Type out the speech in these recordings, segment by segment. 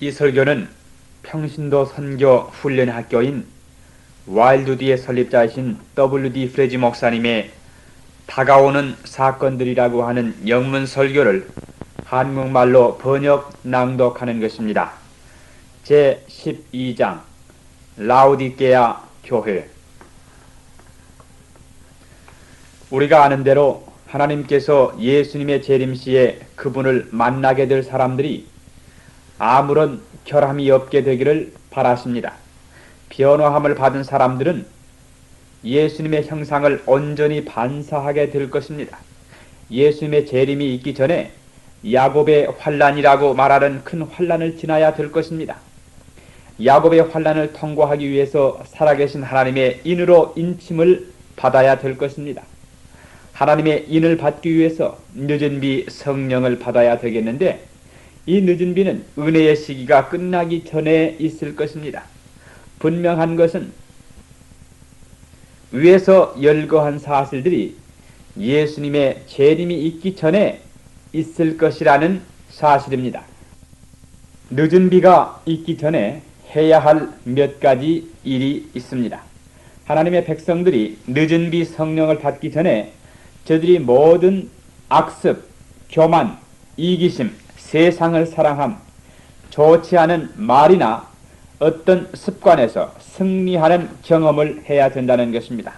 이 설교는 평신도 선교 훈련 학교인 와일드디의 설립자이신 W.D. 프레지 목사님의 다가오는 사건들이라고 하는 영문 설교를 한국말로 번역 낭독하는 것입니다. 제12장 라오디게아 교회. 우리가 아는 대로 하나님께서 예수님의 재림시에 그분을 만나게 될 사람들이 아무런 결함이 없게 되기를 바라십니다. 변화함을 받은 사람들은 예수님의 형상을 온전히 반사하게 될 것입니다. 예수님의 재림이 있기 전에 야곱의 환난이라고 말하는 큰 환난을 지나야 될 것입니다. 야곱의 환난을 통과하기 위해서 살아계신 하나님의 인으로 인침을 받아야 될 것입니다. 하나님의 인을 받기 위해서 늦은 비 성령을 받아야 되겠는데 이 늦은 비는 은혜의 시기가 끝나기 전에 있을 것입니다. 분명한 것은 위에서 열거한 사실들이 예수님의 재림이 있기 전에 있을 것이라는 사실입니다. 늦은 비가 있기 전에 해야 할 몇 가지 일이 있습니다. 하나님의 백성들이 늦은 비 성령을 받기 전에 저들이 모든 악습, 교만, 이기심, 세상을 사랑함, 좋지 않은 말이나 어떤 습관에서 승리하는 경험을 해야 된다는 것입니다.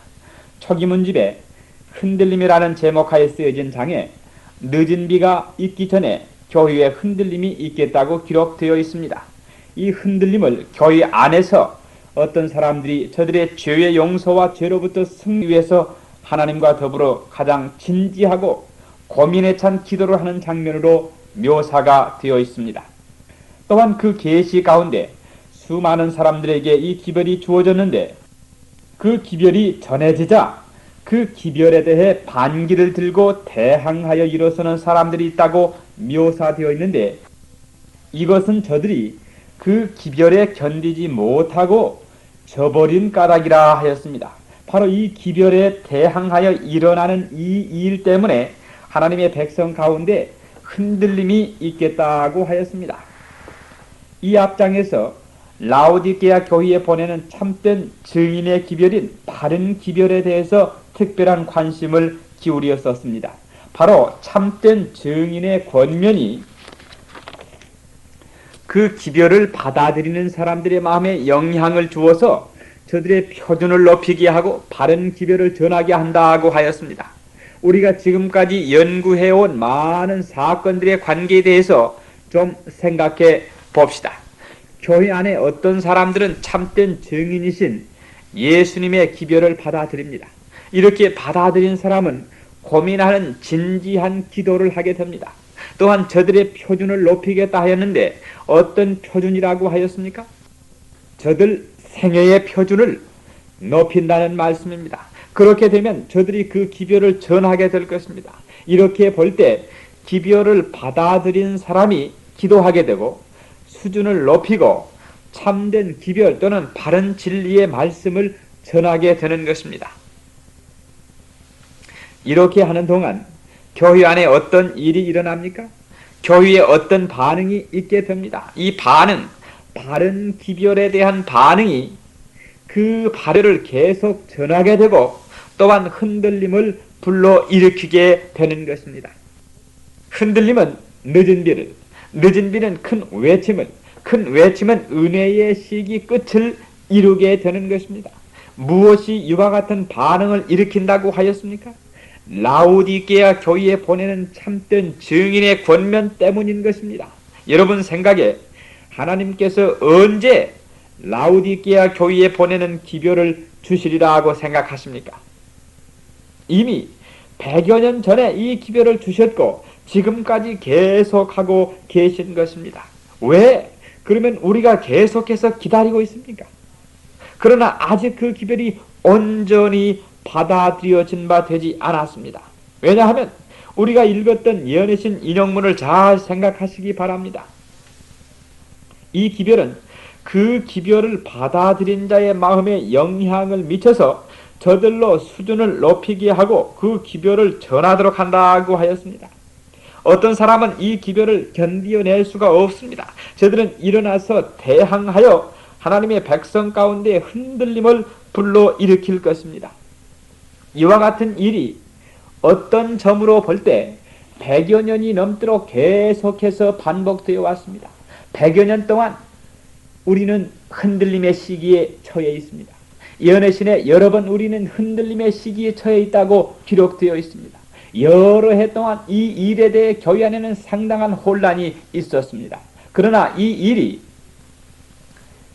초기 문집에 흔들림이라는 제목하에 쓰여진 장에 늦은 비가 있기 전에 교회에 흔들림이 있겠다고 기록되어 있습니다. 이 흔들림을 교회 안에서 어떤 사람들이 저들의 죄의 용서와 죄로부터 승리 위해서 하나님과 더불어 가장 진지하고 고민에 찬 기도를 하는 장면으로 묘사가 되어 있습니다. 또한 그 계시 가운데 수많은 사람들에게 이 기별이 주어졌는데 그 기별이 전해지자 그 기별에 대해 반기를 들고 대항하여 일어서는 사람들이 있다고 묘사되어 있는데 이것은 저들이 그 기별에 견디지 못하고 저버린 까닭이라 하였습니다. 바로 이 기별에 대항하여 일어나는 이 일 때문에 하나님의 백성 가운데 흔들림이 있겠다고 하였습니다. 이 앞장에서 라오디게아 교회에 보내는 참된 증인의 기별인 바른 기별에 대해서 특별한 관심을 기울였었습니다. 바로 참된 증인의 권면이 그 기별을 받아들이는 사람들의 마음에 영향을 주어서 저들의 표준을 높이게 하고 바른 기별을 전하게 한다고 하였습니다. 우리가 지금까지 연구해온 많은 사건들의 관계에 대해서 좀 생각해 봅시다. 교회 안에 어떤 사람들은 참된 증인이신 예수님의 기별을 받아들입니다. 이렇게 받아들인 사람은 고민하는 진지한 기도를 하게 됩니다. 또한 저들의 표준을 높이겠다 하였는데 어떤 표준이라고 하였습니까? 저들 생애의 표준을 높인다는 말씀입니다. 그렇게 되면 저들이 그 기별을 전하게 될 것입니다. 이렇게 볼 때 기별을 받아들인 사람이 기도하게 되고 수준을 높이고 참된 기별 또는 바른 진리의 말씀을 전하게 되는 것입니다. 이렇게 하는 동안 교회 안에 어떤 일이 일어납니까? 교회에 어떤 반응이 있게 됩니다. 이 반응, 바른 기별에 대한 반응이 그 발효를 계속 전하게 되고 또한 흔들림을 불러일으키게 되는 것입니다. 흔들림은 늦은 비를, 늦은 비는 큰 외침을, 큰 외침은 은혜의 시기 끝을 이루게 되는 것입니다. 무엇이 이와 같은 반응을 일으킨다고 하였습니까? 라오디게아 교회에 보내는 참된 증인의 권면 때문인 것입니다. 여러분 생각에 하나님께서 언제 라오디게아 교회에 보내는 기별을 주시리라고 생각하십니까? 이미 100여 년 전에 이 기별을 주셨고 지금까지 계속하고 계신 것입니다. 왜? 그러면 우리가 계속해서 기다리고 있습니까? 그러나 아직 그 기별이 온전히 받아들여진 바 되지 않았습니다. 왜냐하면 우리가 읽었던 예언의 인용문을 잘 생각하시기 바랍니다. 이 기별은 그 기별을 받아들인 자의 마음에 영향을 미쳐서 저들로 수준을 높이게 하고 그 기별을 전하도록 한다고 하였습니다. 어떤 사람은 이 기별을 견디어낼 수가 없습니다. 저들은 일어나서 대항하여 하나님의 백성 가운데 흔들림을 불러일으킬 것입니다. 이와 같은 일이 어떤 점으로 볼 때 100여 년이 넘도록 계속해서 반복되어 왔습니다. 100여 년 동안 우리는 흔들림의 시기에 처해 있습니다. 예언의 여러 번 우리는 흔들림의 시기에 처해 있다고 기록되어 있습니다. 여러 해 동안 이 일에 대해 교회 안에는 상당한 혼란이 있었습니다. 그러나 이 일이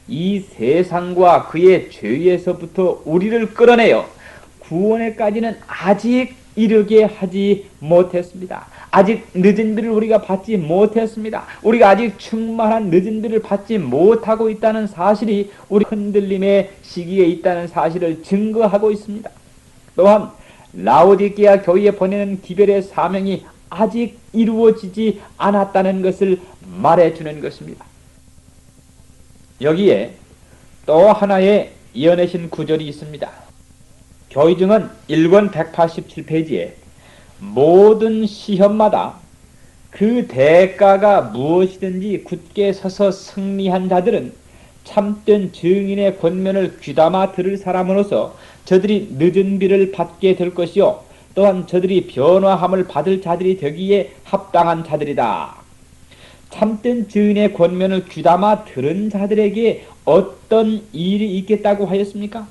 이 세상과 그의 죄에서부터 우리를 끌어내어 구원에까지는 아직 이르게 하지 못했습니다. 아직 늦은 비를 우리가 받지 못했습니다. 우리가 아직 충만한 늦은 비를 받지 못하고 있다는 사실이 우리 흔들림의 시기에 있다는 사실을 증거하고 있습니다. 또한 라오디게아 교회에 보내는 기별의 사명이 아직 이루어지지 않았다는 것을 말해주는 것입니다. 여기에 또 하나의 이어내신 구절이 있습니다. 교의증은 1권 187페이지에 모든 시험마다 그 대가가 무엇이든지 굳게 서서 승리한 자들은 참된 증인의 권면을 귀담아 들을 사람으로서 저들이 늦은 비를 받게 될 것이요 또한 저들이 변화함을 받을 자들이 되기에 합당한 자들이다. 참된 증인의 권면을 귀담아 들은 자들에게 어떤 일이 있겠다고 하였습니까?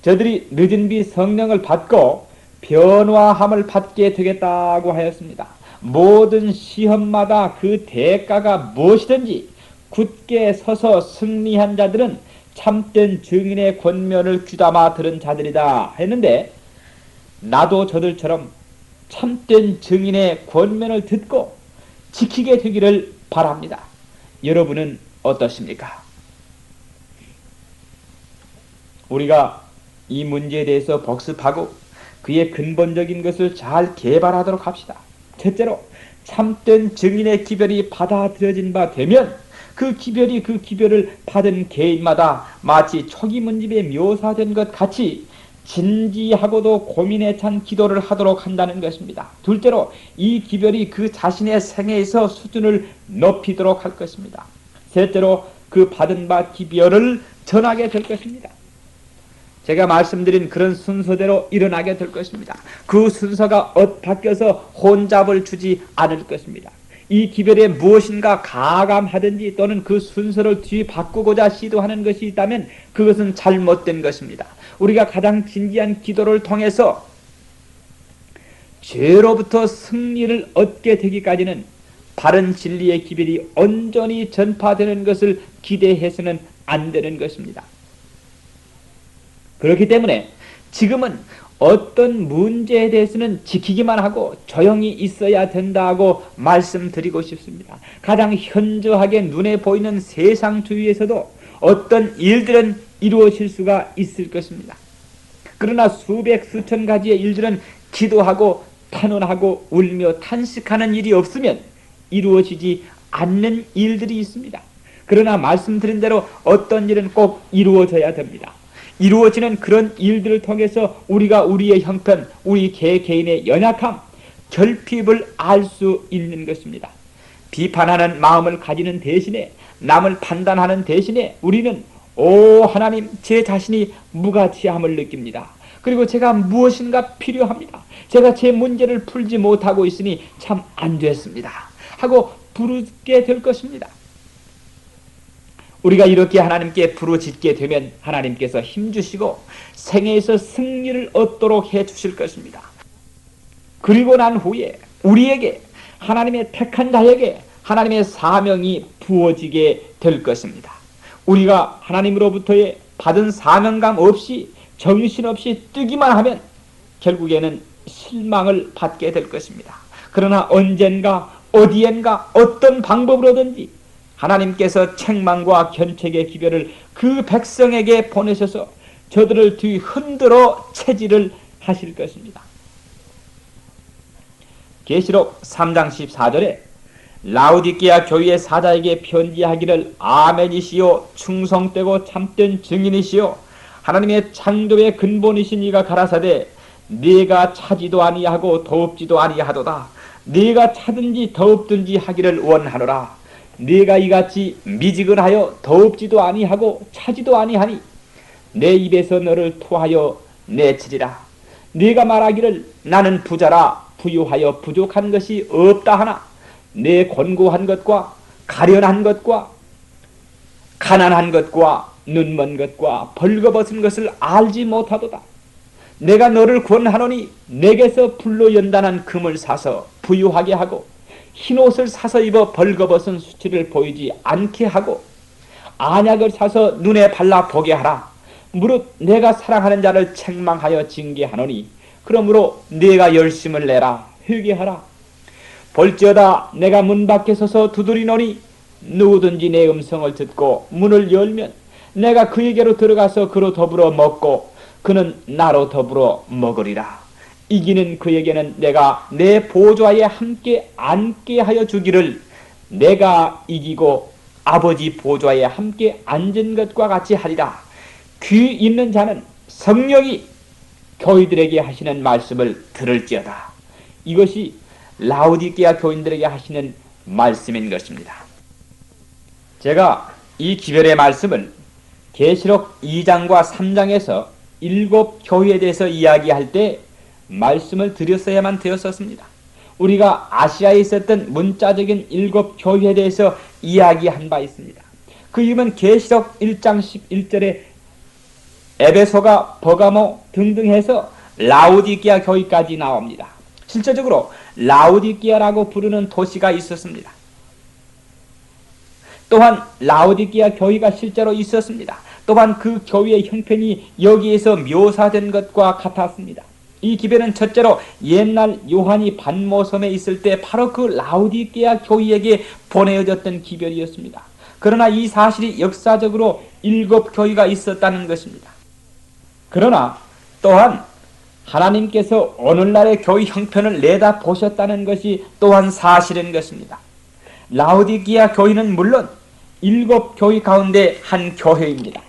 저들이 늦은 비 성령을 받고 변화함을 받게 되겠다고 하였습니다. 모든 시험마다 그 대가가 무엇이든지 굳게 서서 승리한 자들은 참된 증인의 권면을 귀담아 들은 자들이다 했는데, 나도 저들처럼 참된 증인의 권면을 듣고 지키게 되기를 바랍니다. 여러분은 어떠십니까? 우리가 이 문제에 대해서 복습하고 그의 근본적인 것을 잘 개발하도록 합시다. 첫째로, 참된 증인의 기별이 받아들여진 바 되면 그 기별을 받은 개인마다 마치 초기 문집에 묘사된 것 같이 진지하고도 고민에 찬 기도를 하도록 한다는 것입니다. 둘째로, 이 기별이 그 자신의 생애에서 수준을 높이도록 할 것입니다. 셋째로, 그 받은 바 기별을 전하게 될 것입니다. 제가 말씀드린 그런 순서대로 일어나게 될 것입니다. 그 순서가 바뀌어서 혼잡을 주지 않을 것입니다. 이 기별에 무엇인가 가감하든지 또는 그 순서를 뒤바꾸고자 시도하는 것이 있다면 그것은 잘못된 것입니다. 우리가 가장 진지한 기도를 통해서 죄로부터 승리를 얻게 되기까지는 바른 진리의 기별이 온전히 전파되는 것을 기대해서는 안 되는 것입니다. 그렇기 때문에 지금은 어떤 문제에 대해서는 지키기만 하고 조용히 있어야 된다고 말씀드리고 싶습니다. 가장 현저하게 눈에 보이는 세상 주위에서도 어떤 일들은 이루어질 수가 있을 것입니다. 그러나 수백 수천 가지의 일들은 기도하고 탄원하고 울며 탄식하는 일이 없으면 이루어지지 않는 일들이 있습니다. 그러나 말씀드린 대로 어떤 일은 꼭 이루어져야 됩니다. 이루어지는 그런 일들을 통해서 우리가 우리의 형편, 우리 개개인의 연약함, 결핍을 알 수 있는 것입니다. 비판하는 마음을 가지는 대신에, 남을 판단하는 대신에 우리는 오 하나님, 제 자신이 무가치함을 느낍니다. 그리고 제가 무엇인가 필요합니다. 제가 제 문제를 풀지 못하고 있으니 참 안 됐습니다 하고 부르게 될 것입니다. 우리가 이렇게 하나님께 부르짖게 되면 하나님께서 힘주시고 생애에서 승리를 얻도록 해주실 것입니다. 그리고 난 후에 우리에게, 하나님의 택한 자에게 하나님의 사명이 부어지게 될 것입니다. 우리가 하나님으로부터의 받은 사명감 없이 정신없이 뜨기만 하면 결국에는 실망을 받게 될 것입니다. 그러나 언젠가 어디엔가 어떤 방법으로든지 하나님께서 책망과 견책의 기별을 그 백성에게 보내셔서 저들을 뒤흔들어 체질을 하실 것입니다. 계시록 3장 14절에 라오디게아 교회의 사자에게 편지하기를 아멘이시요 충성되고 참된 증인이시요 하나님의 창조의 근본이신 이가 가라사대 네가 차지도 아니하고 돕지도 아니하도다. 네가 차든지 더웁든지 하기를 원하노라. 네가 이같이 미지근하여 더웁지도 아니하고 차지도 아니하니 내 입에서 너를 토하여 내치리라. 네가 말하기를 나는 부자라 부유하여 부족한 것이 없다 하나 내 곤고한 것과 가련한 것과 가난한 것과 눈먼 것과 벌거벗은 것을 알지 못하도다. 내가 너를 권하노니 내게서 불로 연단한 금을 사서 부유하게 하고 흰옷을 사서 입어 벌거벗은 수치를 보이지 않게 하고 안약을 사서 눈에 발라 보게 하라. 무릇 내가 사랑하는 자를 책망하여 징계하노니 그러므로 네가 열심을 내라. 회개하라. 볼지어다 내가 문 밖에 서서 두드리노니 누구든지 내 음성을 듣고 문을 열면 내가 그에게로 들어가서 그로 더불어 먹고 그는 나로 더불어 먹으리라. 이기는 그에게는 내가 내 보좌에 함께 앉게 하여 주기를 내가 이기고 아버지 보좌에 함께 앉은 것과 같이 하리라. 귀 있는 자는 성령이 교회들에게 하시는 말씀을 들을지어다. 이것이 라오디게아 교인들에게 하시는 말씀인 것입니다. 제가 이 기별의 말씀을 계시록 2장과 3장에서 7교회에 대해서 이야기할 때 말씀을 드렸어야만 되었었습니다. 우리가 아시아에 있었던 문자적인 7교회에 대해서 이야기한 바 있습니다. 그 이유는 계시록 1장 11절에 에베소가 버가모 등등 해서 라오디게아 교회까지 나옵니다. 실제적으로 라오디게아라고 부르는 도시가 있었습니다. 또한 라오디게아 교회가 실제로 있었습니다. 또한 그 교회의 형편이 여기에서 묘사된 것과 같았습니다. 이 기별은 첫째로 옛날 요한이 반모섬에 있을 때 바로 그 라오디게아 교회에게 보내어졌던 기별이었습니다. 그러나 이 사실이 역사적으로 7교회가 있었다는 것입니다. 그러나 또한 하나님께서 오늘날의 교회 형편을 내다보셨다는 것이 또한 사실인 것입니다. 라오디게아 교회는 물론 7교회 가운데 한 교회입니다.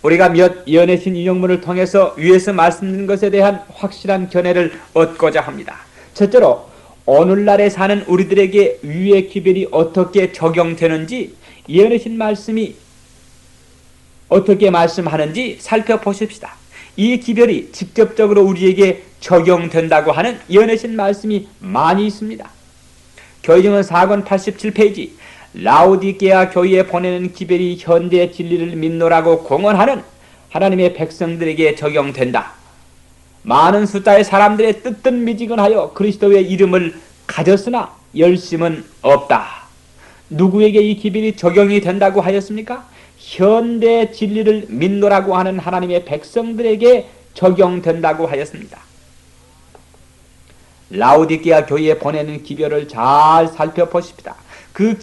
우리가 몇 연애신 인용문을 통해서 위에서 말씀드린 것에 대한 확실한 견해를 얻고자 합니다. 첫째로 오늘날에 사는 우리들에게 위의 기별이 어떻게 적용되는지 연애신 말씀이 어떻게 말씀하는지 살펴보십시다. 이 기별이 직접적으로 우리에게 적용된다고 하는 연애신 말씀이 많이 있습니다. 교회증언 4권 87페이지 라오디게아 교회에 보내는 기별이 현대 진리를 믿노라고 공언하는 하나님의 백성들에게 적용된다. 많은 숫자의 사람들의 뜻은 미지근하여 그리스도의 이름을 가졌으나 열심은 없다. 누구에게 이 기별이 적용이 된다고 하였습니까? 현대 진리를 믿노라고 하는 하나님의 백성들에게 적용된다고 하였습니다. 라오디게아 교회에 보내는 기별을 잘 살펴보십시다. 그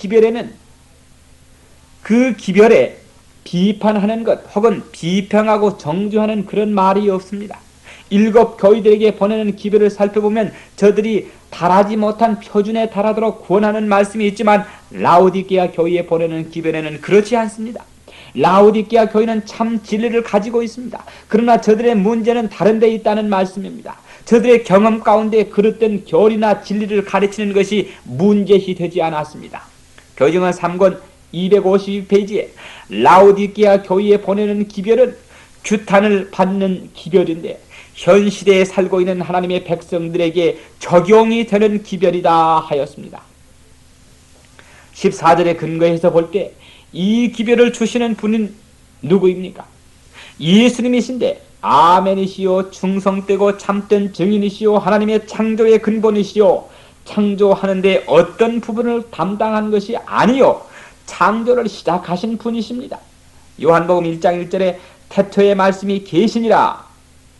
기별에 비판하는 것 혹은 비평하고 정죄하는 그런 말이 없습니다. 7교회들에게 보내는 기별을 살펴보면 저들이 달하지 못한 표준에 달하도록 권하는 말씀이 있지만 라오디게아 교회에 보내는 기별에는 그렇지 않습니다. 라오디게아 교회는 참 진리를 가지고 있습니다. 그러나 저들의 문제는 다른 데 있다는 말씀입니다. 저들의 경험 가운데 그릇된 교리나 진리를 가르치는 것이 문제시 되지 않았습니다. 교증언 3권 252페이지에 라오디게아 교회에 보내는 기별은 규탄을 받는 기별인데 현 시대에 살고 있는 하나님의 백성들에게 적용이 되는 기별이다 하였습니다. 14절에 근거해서 볼 때 이 기별을 주시는 분은 누구입니까? 예수님이신데 아멘이시오 충성되고 참된 증인이시오 하나님의 창조의 근본이시오 창조하는데 어떤 부분을 담당한 것이 아니요 창조를 시작하신 분이십니다. 요한복음 1장 1절에 태초의 말씀이 계시니라.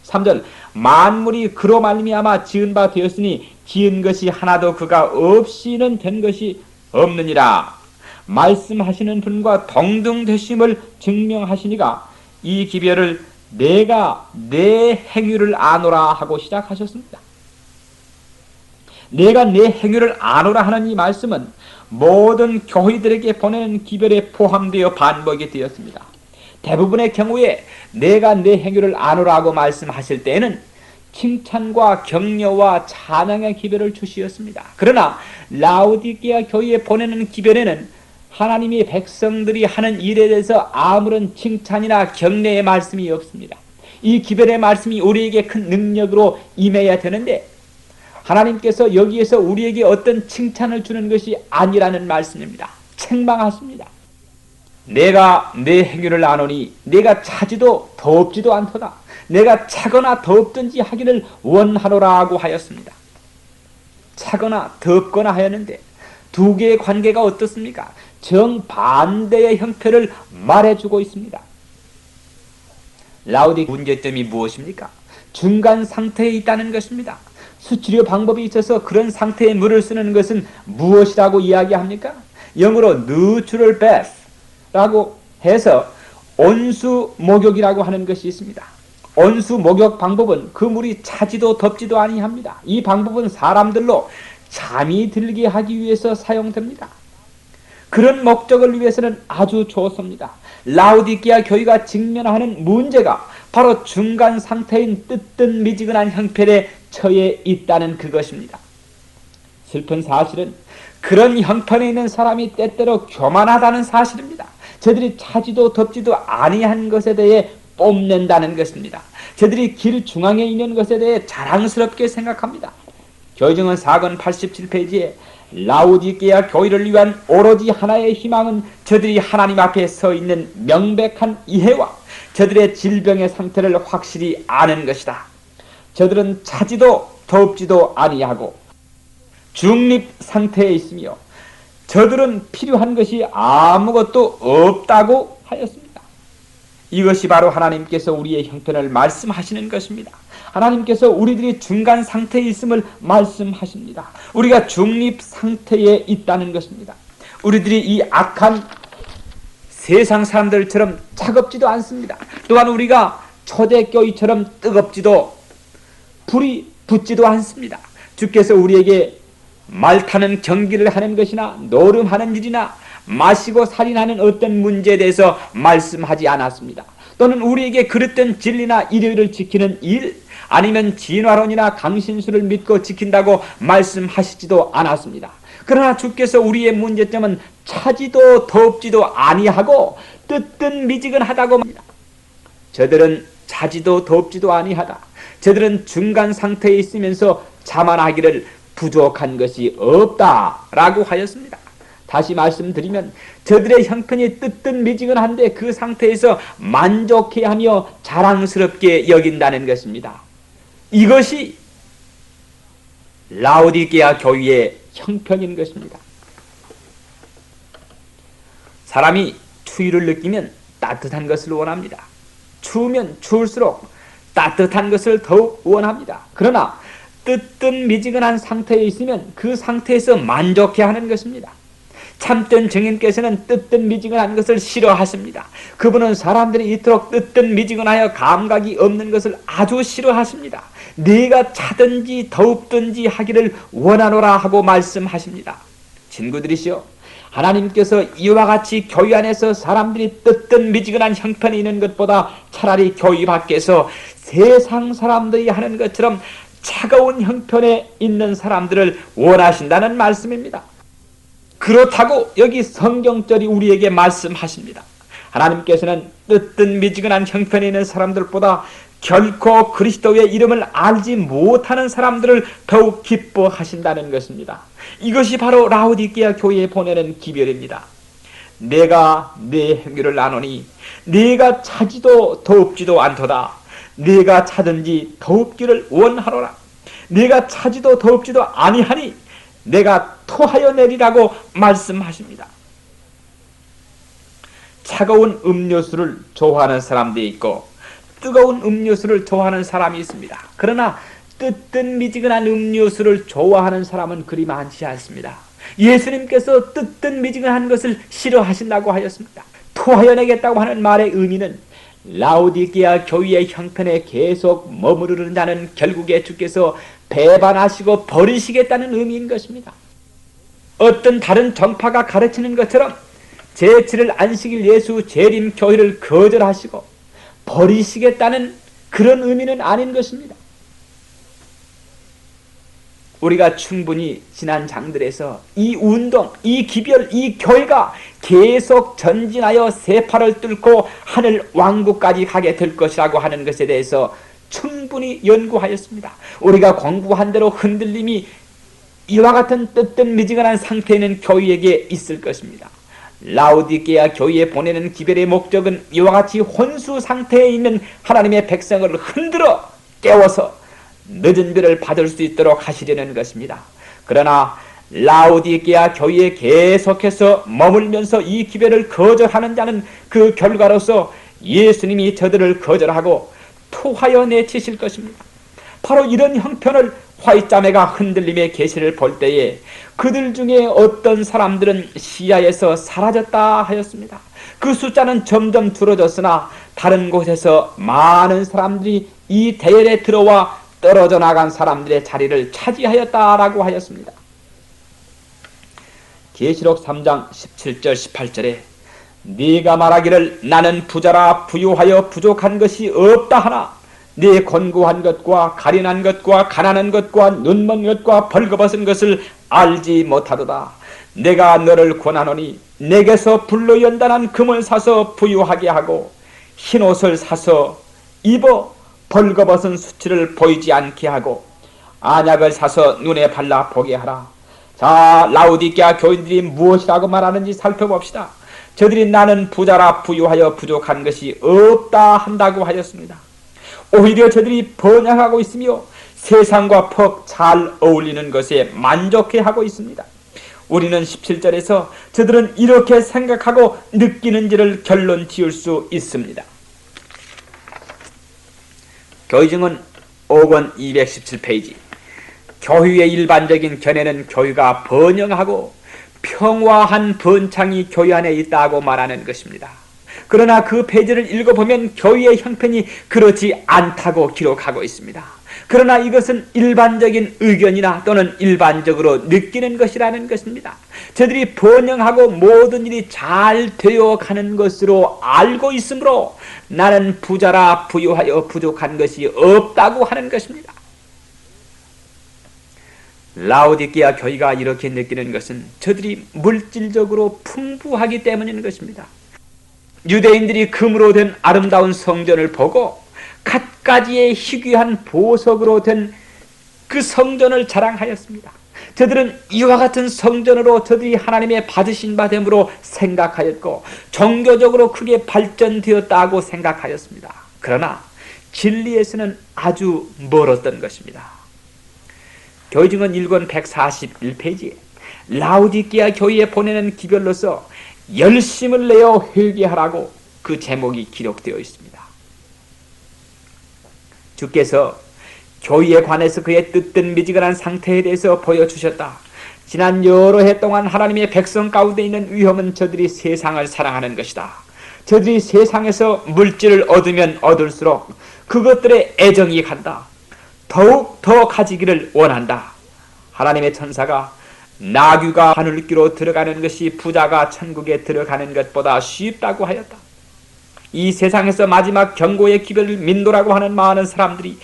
3절 만물이 그로 말미암아 지은 바 되었으니 지은 것이 하나도 그가 없이는 된 것이 없느니라. 말씀하시는 분과 동등되심을 증명하시니가 이 기별을 내가 내 행위를 아노라 하고 시작하셨습니다. 내가 내 행위를 아노라 하는 이 말씀은 모든 교회들에게 보내는 기별에 포함되어 반복이 되었습니다. 대부분의 경우에 내가 내 행위를 아노라 하고 말씀하실 때에는 칭찬과 격려와 찬양의 기별을 주시었습니다. 그러나 라오디게아 교회에 보내는 기별에는 하나님의 백성들이 하는 일에 대해서 아무런 칭찬이나 격려의 말씀이 없습니다. 이 기별의 말씀이 우리에게 큰 능력으로 임해야 되는데 하나님께서 여기에서 우리에게 어떤 칭찬을 주는 것이 아니라는 말씀입니다. 책망하십니다. 내가 내 행위를 아노니 내가 차지도 더없지도 않도다. 내가 차거나 더없든지 하기를 원하노라고 하였습니다. 차거나 덥거나 하였는데 두 개의 관계가 어떻습니까? 정반대의 형태를 말해주고 있습니다. 라오디 문제점이 무엇입니까? 중간 상태에 있다는 것입니다. 수치료 방법이 있어서 그런 상태에 물을 쓰는 것은 무엇이라고 이야기합니까? 영어로 neutral bath 라고 해서 온수 목욕이라고 하는 것이 있습니다. 온수 목욕 방법은 그 물이 차지도 덥지도 아니합니다. 이 방법은 사람들로 잠이 들게 하기 위해서 사용됩니다. 그런 목적을 위해서는 아주 좋습니다. 라오디게아 교회가 직면하는 문제가 바로 중간 상태인 뜨뜻미지근한 형편에 처해 있다는 그것입니다. 슬픈 사실은 그런 형편에 있는 사람이 때때로 교만하다는 사실입니다. 저들이 차지도 덥지도 아니한 것에 대해 뽐낸다는 것입니다. 저들이 길 중앙에 있는 것에 대해 자랑스럽게 생각합니다. 교정은 4권 87페이지에 라오디게아 교회를 위한 오로지 하나의 희망은 저들이 하나님 앞에 서 있는 명백한 이해와 저들의 질병의 상태를 확실히 아는 것이다. 저들은 차지도 덥지도 아니하고 중립 상태에 있으며 저들은 필요한 것이 아무것도 없다고 하였습니다. 이것이 바로 하나님께서 우리의 형편을 말씀하시는 것입니다. 하나님께서 우리들이 중간 상태에 있음을 말씀하십니다. 우리가 중립 상태에 있다는 것입니다. 우리들이 이 악한 세상 사람들처럼 차갑지도 않습니다. 또한 우리가 초대교회처럼 뜨겁지도 불이 붙지도 않습니다. 주께서 우리에게 말타는 경기를 하는 것이나 노름하는 일이나 마시고 살인하는 어떤 문제에 대해서 말씀하지 않았습니다. 또는 우리에게 그릇된 진리나 일요일을 지키는 일 아니면 진화론이나 강신수를 믿고 지킨다고 말씀하시지도 않았습니다. 그러나 주께서 우리의 문제점은 차지도 덥지도 아니하고 뜨뜻미지근하다고 합니다. 저들은 차지도 덥지도 아니하다. 저들은 중간 상태에 있으면서 자만하기를 부족한 것이 없다라고 하였습니다. 다시 말씀드리면 저들의 형편이 뜨뜻미지근한데 그 상태에서 만족해하며 자랑스럽게 여긴다는 것입니다. 이것이 라오디게아 교회의 형편인 것입니다. 사람이 추위를 느끼면 따뜻한 것을 원합니다. 추우면 추울수록 따뜻한 것을 더욱 원합니다. 그러나 뜨뜻미지근한 상태에 있으면 그 상태에서 만족해하는 것입니다. 참된 증인께서는 뜨뜻미지근한 것을 싫어하십니다. 그분은 사람들이 이토록 뜨뜻미지근하여 감각이 없는 것을 아주 싫어하십니다. 네가 차든지 더웁든지 하기를 원하노라 하고 말씀하십니다. 친구들이시여, 하나님께서 이와 같이 교회 안에서 사람들이 뜨뜻미지근한 형편에 있는 것보다 차라리 교회 밖에서 세상 사람들이 하는 것처럼 차가운 형편에 있는 사람들을 원하신다는 말씀입니다. 그렇다고 여기 성경절이 우리에게 말씀하십니다. 하나님께서는 뜨뜻미지근한 형편에 있는 사람들보다 결코 그리스도의 이름을 알지 못하는 사람들을 더욱 기뻐하신다는 것입니다. 이것이 바로 라오디게아 교회에 보내는 기별입니다. 내가 내 행위를 아노니 네가 차지도 더웁지도 않도다. 네가 차든지 더웁기를 원하노라. 네가 차지도 더웁지도 아니하니 내가 토하여 내리라고 말씀하십니다. 차가운 음료수를 좋아하는 사람들이 있고 뜨거운 음료수를 좋아하는 사람이 있습니다. 그러나 뜨뜻미지근한 음료수를 좋아하는 사람은 그리 많지 않습니다. 예수님께서 뜨뜻미지근한 것을 싫어하신다고 하였습니다. 토하여 내겠다고 하는 말의 의미는 라오디게아 교회의 형편에 계속 머무르는 결국에 주께서 배반하시고 버리시겠다는 의미인 것입니다. 어떤 다른 정파가 가르치는 것처럼 제7일 안식일 예수 재림 교회를 거절하시고 버리시겠다는 그런 의미는 아닌 것입니다. 우리가 충분히 지난 장들에서 이 운동, 이 기별, 이 교회가 계속 전진하여 세파를 뚫고 하늘 왕국까지 가게 될 것이라고 하는 것에 대해서 충분히 연구하였습니다. 우리가 공부한 대로 흔들림이 이와 같은 뜨뜻미지근한 상태에 있는 교회에게 있을 것입니다. 라오디게아 교회에 보내는 기별의 목적은 이와 같이 혼수 상태에 있는 하나님의 백성을 흔들어 깨워서 늦은 비를 받을 수 있도록 하시려는 것입니다. 그러나 라오디게아 교회에 계속해서 머물면서 이 기별을 거절하는 자는 그 결과로서 예수님이 저들을 거절하고 토하여 내치실 것입니다. 바로 이런 형편을 화이자매가 흔들림의 계시를 볼 때에 그들 중에 어떤 사람들은 시야에서 사라졌다 하였습니다. 그 숫자는 점점 줄어졌으나 다른 곳에서 많은 사람들이 이 대열에 들어와 떨어져 나간 사람들의 자리를 차지하였다라고 하였습니다. 계시록 3장 17절 18절에 네가 말하기를 나는 부자라 부유하여 부족한 것이 없다 하나 네 권고한 것과 가련한 것과 가난한 것과 눈먼 것과 벌거벗은 것을 알지 못하도다. 내가 너를 권하노니 내게서 불로 연단한 금을 사서 부유하게 하고 흰옷을 사서 입어 벌거벗은 수치를 보이지 않게 하고 안약을 사서 눈에 발라 보게 하라. 자, 라오디게아 교인들이 무엇이라고 말하는지 살펴봅시다. 저들이 나는 부자라 부유하여 부족한 것이 없다 한다고 하였습니다. 오히려 저들이 번영하고 있으며 세상과 퍽 잘 어울리는 것에 만족해하고 있습니다. 우리는 17절에서 저들은 이렇게 생각하고 느끼는지를 결론 지을 수 있습니다. 교의증은 5권 217페이지. 교회의 일반적인 견해는 교회가 번영하고 평화한 번창이 교회 안에 있다고 말하는 것입니다. 그러나 그 페이지를 읽어보면 교회의 형편이 그렇지 않다고 기록하고 있습니다. 그러나 이것은 일반적인 의견이나 또는 일반적으로 느끼는 것이라는 것입니다. 저들이 번영하고 모든 일이 잘 되어가는 것으로 알고 있으므로 나는 부자라 부유하여 부족한 것이 없다고 하는 것입니다. 라오디게아 교회가 이렇게 느끼는 것은 저들이 물질적으로 풍부하기 때문인 것입니다. 유대인들이 금으로 된 아름다운 성전을 보고 갖가지의 희귀한 보석으로 된 그 성전을 자랑하였습니다. 저들은 이와 같은 성전으로 저들이 하나님의 받으신 바 됨으로 생각하였고 종교적으로 크게 발전되었다고 생각하였습니다. 그러나 진리에서는 아주 멀었던 것입니다. 교의증언 1권 141페이지에 라오디게아 교회에 보내는 기별로서 열심을 내어 회개하라고 그 제목이 기록되어 있습니다. 주께서 교회에 관해서 그의 뜨뜻미지근한 상태에 대해서 보여주셨다. 지난 여러 해 동안 하나님의 백성 가운데 있는 위험은 저들이 세상을 사랑하는 것이다. 저들이 세상에서 물질을 얻으면 얻을수록 그것들의 애정이 간다. 더욱 더 가지기를 원한다. 하나님의 천사가 나귀가 하늘길로 들어가는 것이 부자가 천국에 들어가는 것보다 쉽다고 하였다. 이 세상에서 마지막 경고의 기별을 민도라고 하는 많은 사람들이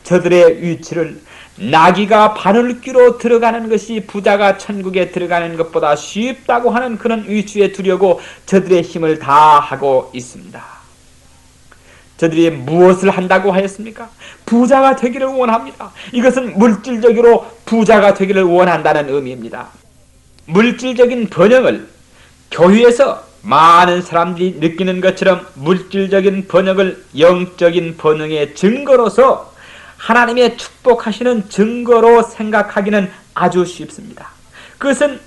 저들의 위치를 나귀가 바늘귀로 들어가는 것이 부자가 천국에 들어가는 것보다 쉽다고 하는 그런 위치에 두려고 저들의 힘을 다하고 있습니다. 저들이 무엇을 한다고 하였습니까? 부자가 되기를 원합니다. 이것은 물질적으로 부자가 되기를 원한다는 의미입니다. 물질적인 번영을 교회에서 많은 사람들이 느끼는 것처럼 물질적인 번영을 영적인 번영의 증거로서 하나님의 축복하시는 증거로 생각하기는 아주 쉽습니다. 그것은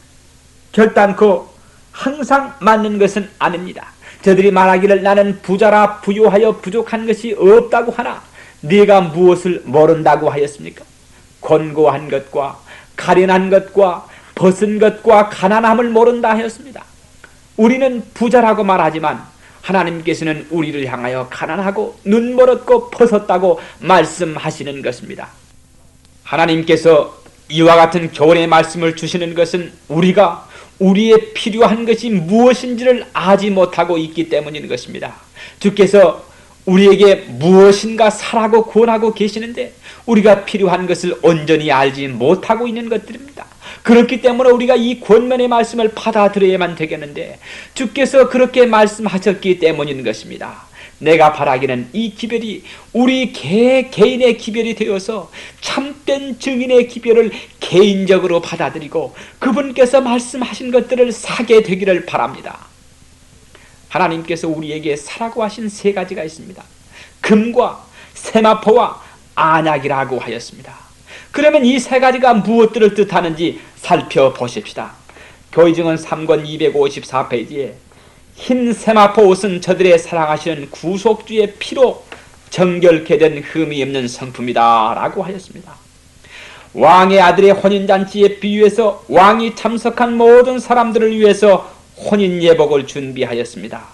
결단코 항상 맞는 것은 아닙니다. 저들이 말하기를 나는 부자라 부유하여 부족한 것이 없다고 하나 네가 무엇을 모른다고 하였습니까? 권고한 것과 가련한 것과 벗은 것과 가난함을 모른다 하였습니다. 우리는 부자라고 말하지만 하나님께서는 우리를 향하여 가난하고 눈멀었고 벗었다고 말씀하시는 것입니다. 하나님께서 이와 같은 교훈의 말씀을 주시는 것은 우리가 우리의 필요한 것이 무엇인지를 알지 못하고 있기 때문인 것입니다. 주께서 우리에게 무엇인가 사라고 권하고 계시는데 우리가 필요한 것을 온전히 알지 못하고 있는 것들입니다. 그렇기 때문에 우리가 이 권면의 말씀을 받아들여야만 되겠는데 주께서 그렇게 말씀하셨기 때문인 것입니다. 내가 바라기는 이 기별이 우리 개인의 기별이 되어서 참된 증인의 기별을 개인적으로 받아들이고 그분께서 말씀하신 것들을 사게 되기를 바랍니다. 하나님께서 우리에게 사라고 하신 세 가지가 있습니다. 금과 세마포와 안약이라고 하였습니다. 그러면 이 세 가지가 무엇들을 뜻하는지 살펴보십시다. 교의증언 3권 254페이지에 흰 세마포 옷은 저들의 사랑하시는 구속주의 피로 정결케 된 흠이 없는 성품이다 라고 하였습니다. 왕의 아들의 혼인잔치에 비유해서 왕이 참석한 모든 사람들을 위해서 혼인예복을 준비하였습니다.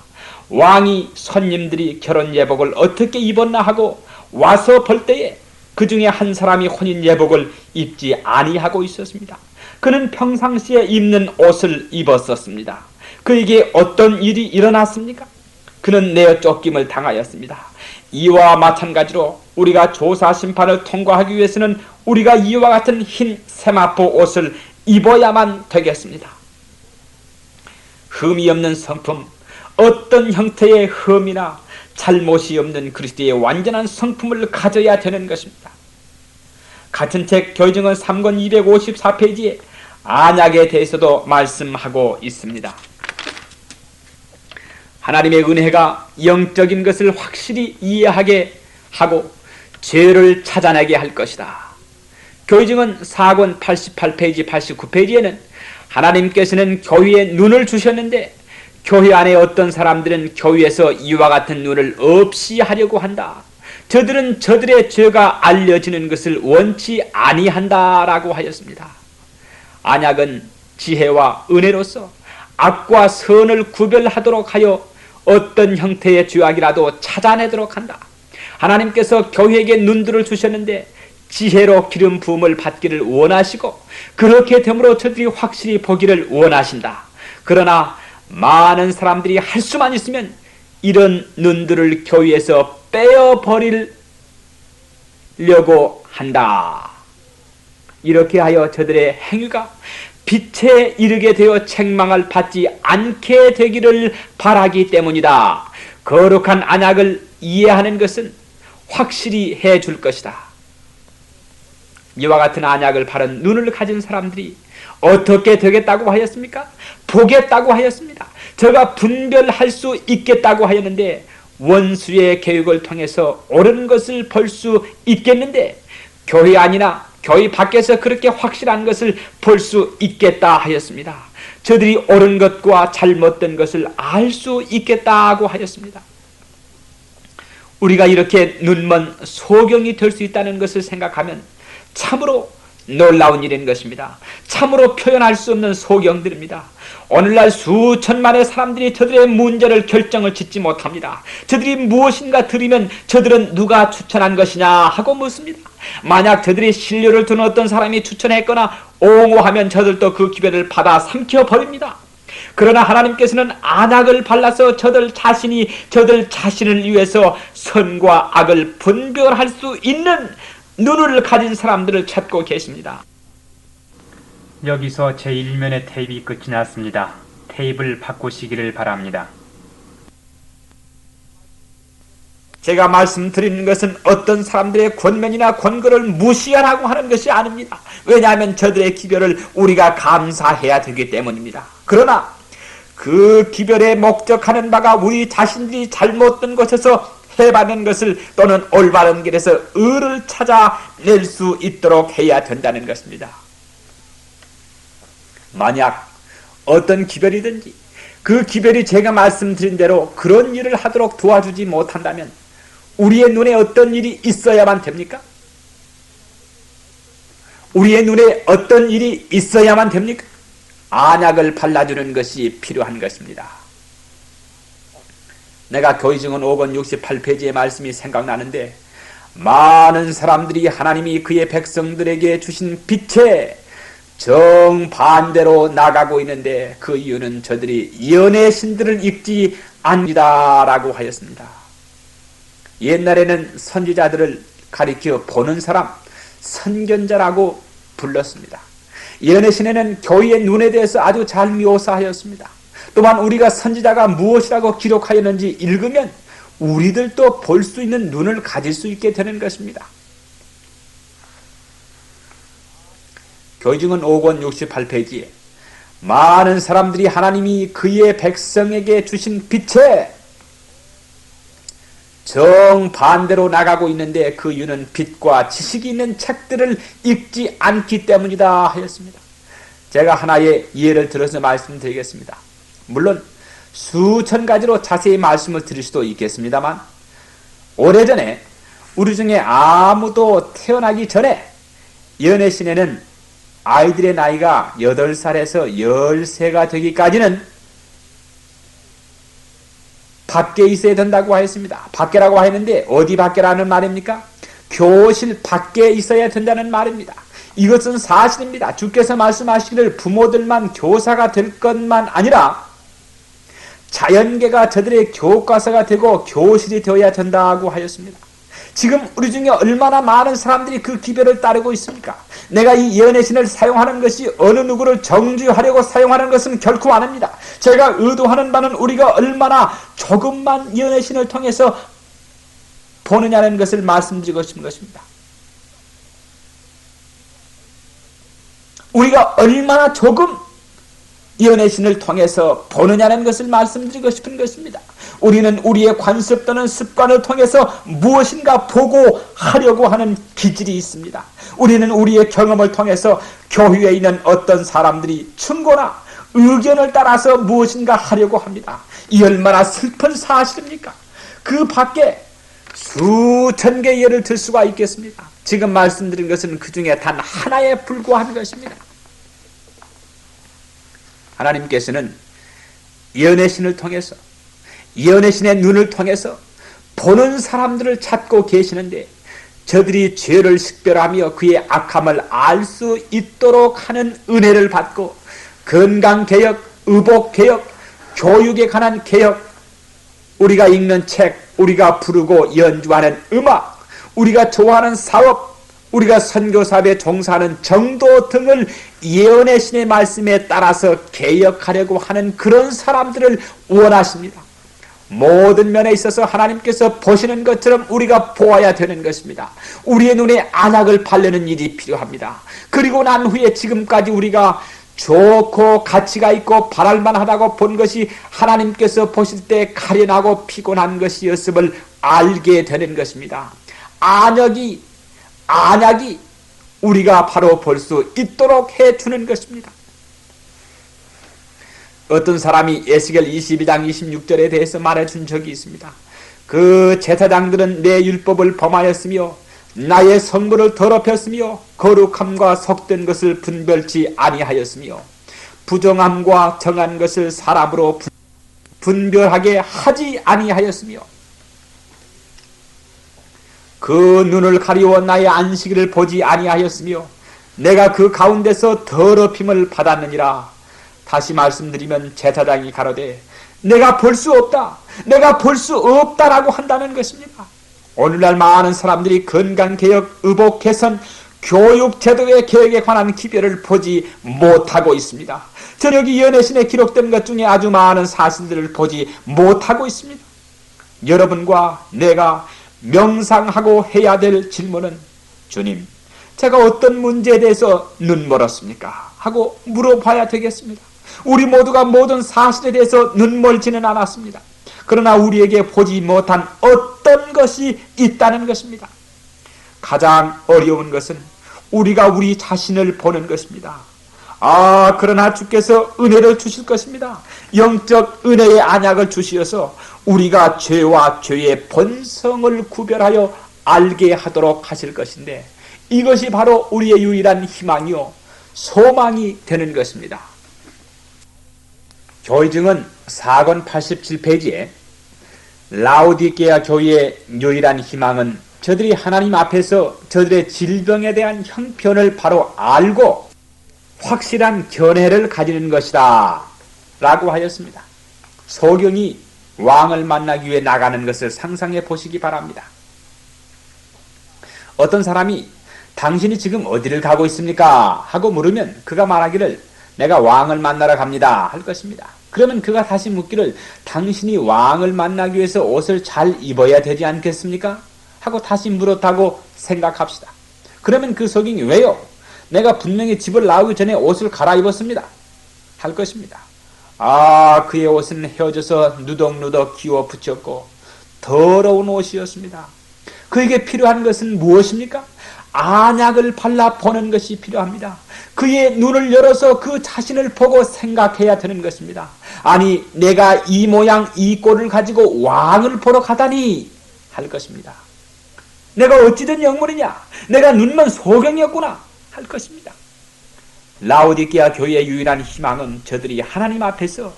왕이 손님들이 결혼예복을 어떻게 입었나 하고 와서 볼 때에 그 중에 한 사람이 혼인예복을 입지 아니하고 있었습니다. 그는 평상시에 입는 옷을 입었었습니다. 그에게 어떤 일이 일어났습니까? 그는 내어 쫓김을 당하였습니다. 이와 마찬가지로 우리가 조사 심판을 통과하기 위해서는 우리가 이와 같은 흰 세마포 옷을 입어야만 되겠습니다. 흠이 없는 성품, 어떤 형태의 흠이나 잘못이 없는 그리스도의 완전한 성품을 가져야 되는 것입니다. 같은 책 교의증언 3권 254페이지에 안약에 대해서도 말씀하고 있습니다. 하나님의 은혜가 영적인 것을 확실히 이해하게 하고 죄를 찾아내게 할 것이다. 교의증언 4권 88페이지 89페이지에는 하나님께서는 교회에 눈을 주셨는데 교회 안에 어떤 사람들은 교회에서 이와 같은 눈을 없이 하려고 한다. 저들은 저들의 죄가 알려지는 것을 원치 아니한다라고 하였습니다. 안약은 지혜와 은혜로서 악과 선을 구별하도록 하여 어떤 형태의 죄악이라도 찾아내도록 한다. 하나님께서 교회에게 눈들을 주셨는데 지혜로 기름 부음을 받기를 원하시고 그렇게 됨으로 저들이 확실히 보기를 원하신다. 그러나 많은 사람들이 할 수만 있으면 이런 눈들을 교회에서 빼어버리려고 한다. 이렇게 하여 저들의 행위가 빛에 이르게 되어 책망을 받지 않게 되기를 바라기 때문이다. 거룩한 안약을 이해하는 것은 확실히 해줄 것이다. 이와 같은 안약을 바른 눈을 가진 사람들이 어떻게 되겠다고 하였습니까? 보겠다고 하였습니다. 저가 분별할 수 있겠다고 하였는데 원수의 교육을 통해서 옳은 것을 볼 수 있겠는데 교회 안이나 교회 밖에서 그렇게 확실한 것을 볼 수 있겠다 하였습니다. 저들이 옳은 것과 잘못된 것을 알 수 있겠다고 하였습니다. 우리가 이렇게 눈먼 소경이 될 수 있다는 것을 생각하면 참으로 놀라운 일인 것입니다. 참으로 표현할 수 없는 소경들입니다. 오늘날 수천만의 사람들이 저들의 문제를 결정을 짓지 못합니다. 저들이 무엇인가 들으면 저들은 누가 추천한 것이냐 하고 묻습니다. 만약 저들이 신뢰를 두는 어떤 사람이 추천했거나 옹호하면 저들도 그 기별을 받아 삼켜버립니다. 그러나 하나님께서는 안약을 발라서 저들 자신을 위해서 선과 악을 분별할 수 있는 눈을 가진 사람들을 찾고 계십니다. 여기서 제1면의 테이프가 끝이 났습니다. 테이프를 바꾸시기를 바랍니다. 제가 말씀드리는 것은 어떤 사람들의 권면이나 권고를 무시하라고 하는 것이 아닙니다. 왜냐하면 저들의 기별을 우리가 감사해야 되기 때문입니다. 그러나 그 기별에 목적하는 바가 우리 자신들이 잘못된 것에서 해받는 것을 또는 올바른 길에서 의를 찾아낼 수 있도록 해야 된다는 것입니다. 만약 어떤 기별이든지 그 기별이 제가 말씀드린 대로 그런 일을 하도록 도와주지 못한다면 우리의 눈에 어떤 일이 있어야만 됩니까? 우리의 눈에 어떤 일이 있어야만 됩니까? 안약을 발라주는 것이 필요한 것입니다. 내가 교의증언 5권 68페이지의 말씀이 생각나는데 많은 사람들이 하나님이 그의 백성들에게 주신 빛에 정반대로 나가고 있는데 그 이유는 저들이 예언의 신들을 읽지 않는다라고 하였습니다. 옛날에는 선지자들을 가리켜 보는 사람, 선견자라고 불렀습니다. 예언의 신에는 교회의 눈에 대해서 아주 잘 묘사하였습니다. 또한 우리가 선지자가 무엇이라고 기록하였는지 읽으면 우리들도 볼 수 있는 눈을 가질 수 있게 되는 것입니다. 교의증은 5권 68페이지에 많은 사람들이 하나님이 그의 백성에게 주신 빛에 정반대로 나가고 있는데 그 이유는 빛과 지식이 있는 책들을 읽지 않기 때문이다 하였습니다. 제가 하나의 예를 들어서 말씀드리겠습니다. 물론 수천 가지로 자세히 말씀을 드릴 수도 있겠습니다만, 오래전에 우리 중에 아무도 태어나기 전에 예언의 신에는 아이들의 나이가 8살에서 10세가 되기까지는 밖에 있어야 된다고 하였습니다. 밖에라고 하였는데 어디 밖에라는 말입니까? 교실 밖에 있어야 된다는 말입니다. 이것은 사실입니다. 주께서 말씀하시기를 부모들만 교사가 될 것만 아니라 자연계가 저들의 교과서가 되고 교실이 되어야 된다고 하였습니다. 지금 우리 중에 얼마나 많은 사람들이 그 기별을 따르고 있습니까? 내가 이 예언의 신을 사용하는 것이 어느 누구를 정죄하려고 사용하는 것은 결코 아닙니다. 제가 의도하는 바는 우리가 얼마나 조금만 예언의 신을 통해서 보느냐는 것을 말씀드리고 싶은 것입니다. 우리가 얼마나 조금 예언의 신을 통해서 보느냐는 것을 말씀드리고 싶은 것입니다. 우리는 우리의 관습 또는 습관을 통해서 무엇인가 보고 하려고 하는 기질이 있습니다. 우리는 우리의 경험을 통해서 교회에 있는 어떤 사람들이 충고나 의견을 따라서 무엇인가 하려고 합니다. 이 얼마나 슬픈 사실입니까? 그 밖에 수천 개의 예를 들 수가 있겠습니다. 지금 말씀드린 것은 그 중에 단 하나에 불과한 것입니다. 하나님께서는 예언의 신을 통해서, 예언의 신의 눈을 통해서 보는 사람들을 찾고 계시는데, 저들이 죄를 식별하며 그의 악함을 알 수 있도록 하는 은혜를 받고 건강개혁, 의복개혁, 교육에 관한 개혁, 우리가 읽는 책, 우리가 부르고 연주하는 음악, 우리가 좋아하는 사업, 우리가 선교사업에 종사하는 정도 등을 예언의 신의 말씀에 따라서 개혁하려고 하는 그런 사람들을 원하십니다. 모든 면에 있어서 하나님께서 보시는 것처럼 우리가 보아야 되는 것입니다. 우리의 눈에 안약을 바르는 일이 필요합니다. 그리고 난 후에 지금까지 우리가 좋고 가치가 있고 바랄만하다고 본 것이 하나님께서 보실 때 가련하고 피곤한 것이었음을 알게 되는 것입니다. 안약이 우리가 바로 볼 수 있도록 해주는 것입니다. 어떤 사람이 에스겔 22장 26절에 대해서 말해준 적이 있습니다. 그 제사장들은 내 율법을 범하였으며 나의 성물을 더럽혔으며 거룩함과 속된 것을 분별치 아니하였으며 부정함과 정한 것을 사람으로 분별하게 하지 아니하였으며 그 눈을 가리워 나의 안식일을 보지 아니하였으며 내가 그 가운데서 더럽힘을 받았느니라. 다시 말씀드리면 제사장이 가로되 내가 볼 수 없다, 내가 볼 수 없다라고 한다는 것입니다. 오늘날 많은 사람들이 건강개혁, 의복개선, 교육제도의 개혁에 관한 기별을 보지 못하고 있습니다. 저녁이 예언의 신에 기록된 것 중에 아주 많은 사실들을 보지 못하고 있습니다. 여러분과 내가 명상하고 해야 될 질문은, 주님, 제가 어떤 문제에 대해서 눈멀었습니까? 하고 물어봐야 되겠습니다. 우리 모두가 모든 사실에 대해서 눈멀지는 않았습니다. 그러나 우리에게 보지 못한 어떤 것이 있다는 것입니다. 가장 어려운 것은 우리가 우리 자신을 보는 것입니다. 그러나 주께서 은혜를 주실 것입니다. 영적 은혜의 안약을 주시어서 우리가 죄와 죄의 본성을 구별하여 알게 하도록 하실 것인데, 이것이 바로 우리의 유일한 희망이요 소망이 되는 것입니다. 교의증은 4권 87페이지에 라오디게아 교회의 유일한 희망은 저들이 하나님 앞에서 저들의 질병에 대한 형편을 바로 알고 확실한 견해를 가지는 것이다 라고 하였습니다. 소경이 왕을 만나기 위해 나가는 것을 상상해 보시기 바랍니다. 어떤 사람이 당신이 지금 어디를 가고 있습니까? 하고 물으면 그가 말하기를 내가 왕을 만나러 갑니다 할 것입니다. 그러면 그가 다시 묻기를 당신이 왕을 만나기 위해서 옷을 잘 입어야 되지 않겠습니까? 하고 다시 물었다고 생각합시다. 그러면 그 석인이 왜요? 내가 분명히 집을 나오기 전에 옷을 갈아입었습니다 할 것입니다. 그의 옷은 헤어져서 누덕누덕 기워 붙였고 더러운 옷이었습니다. 그에게 필요한 것은 무엇입니까? 안약을 발라 보는 것이 필요합니다. 그의 눈을 열어서 그 자신을 보고 생각해야 되는 것입니다. 아니, 내가 이 모양 이 꼴을 가지고 왕을 보러 가다니 할 것입니다. 내가 어찌된 영문이냐? 내가 눈먼 소경이었구나 할 것입니다. 라오디게아 교회의 유일한 희망은 저들이 하나님 앞에서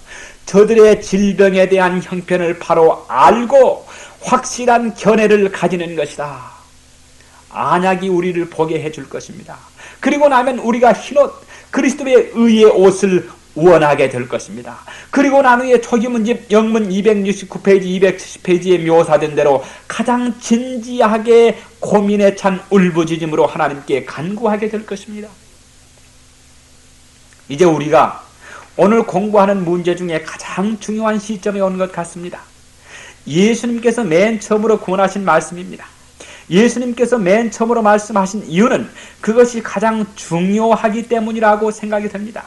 저들의 질병에 대한 형편을 바로 알고 확실한 견해를 가지는 것이다. 안약이 우리를 보게 해줄 것입니다. 그리고 나면 우리가 흰옷, 그리스도의 의의 옷을 원하게 될 것입니다. 그리고 난 후에 초기문집 영문 269페이지, 270페이지에 묘사된 대로 가장 진지하게 고민에 찬 울부짖음으로 하나님께 간구하게 될 것입니다. 이제 우리가 오늘 공부하는 문제 중에 가장 중요한 시점에 온 것 같습니다. 예수님께서 맨 처음으로 구원하신 말씀입니다. 예수님께서 맨 처음으로 말씀하신 이유는 그것이 가장 중요하기 때문이라고 생각이 됩니다.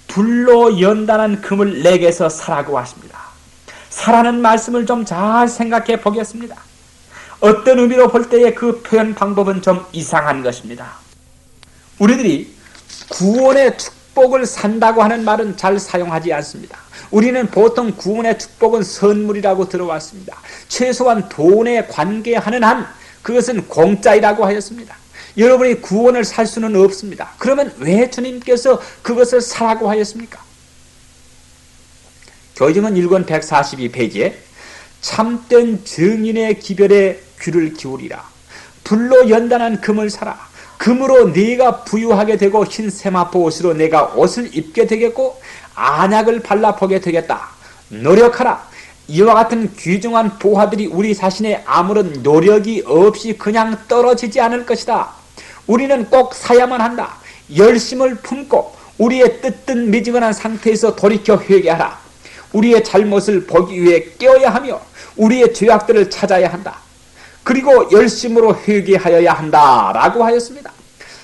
불로 연단한 금을 내게서 사라고 하십니다. 사라는 말씀을 좀 잘 생각해 보겠습니다. 어떤 의미로 볼 때의 그 표현 방법은 좀 이상한 것입니다. 우리들이 구원의 축복을 산다고 하는 말은 잘 사용하지 않습니다. 우리는 보통 구원의 축복은 선물이라고 들어왔습니다. 최소한 돈에 관계하는 한 그것은 공짜이라고 하였습니다. 여러분이 구원을 살 수는 없습니다. 그러면 왜 주님께서 그것을 사라고 하였습니까? 교지문 1권 142페이지에 참된 증인의 기별에 귀를 기울이라. 불로 연단한 금을 사라. 금으로 네가 부유하게 되고 흰 세마포 옷으로 내가 옷을 입게 되겠고 안약을 발라보게 되겠다. 노력하라. 이와 같은 귀중한 보화들이 우리 자신의 아무런 노력이 없이 그냥 떨어지지 않을 것이다. 우리는 꼭 사야만 한다. 열심을 품고 우리의 뜨뜻 미지근한 상태에서 돌이켜 회개하라. 우리의 잘못을 보기 위해 깨어야 하며 우리의 죄악들을 찾아야 한다. 그리고 열심으로 회개하여야 한다 라고 하였습니다.